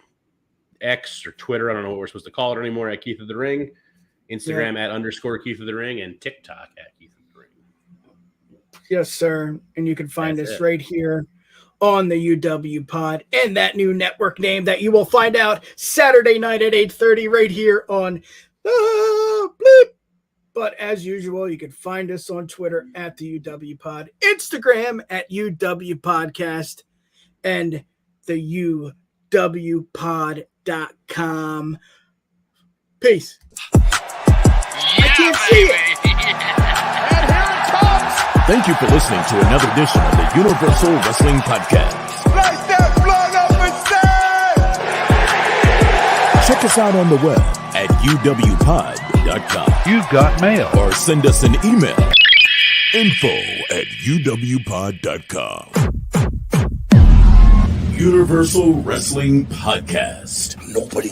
X or Twitter. I don't know what we're supposed to call it anymore. At Keith of the Ring, Instagram at _Keith of the Ring, and TikTok at Keith. Yes, sir. And you can find us right here on the TheUWPod and that new network name that you will find out Saturday night at 8:30 right here on Bleep. But as usual, you can find us on Twitter at the UWPod, Instagram at UWPodcast, and the TheUWPod.com. Peace. I can't see it. And here it comes. Thank you for listening to another edition of the Universal Wrestling Podcast. Slice that blood up and say. Check us out on the web at UWPod.com. You've got mail. Or send us an email. info@UWPod.com. Universal Wrestling Podcast. Nobody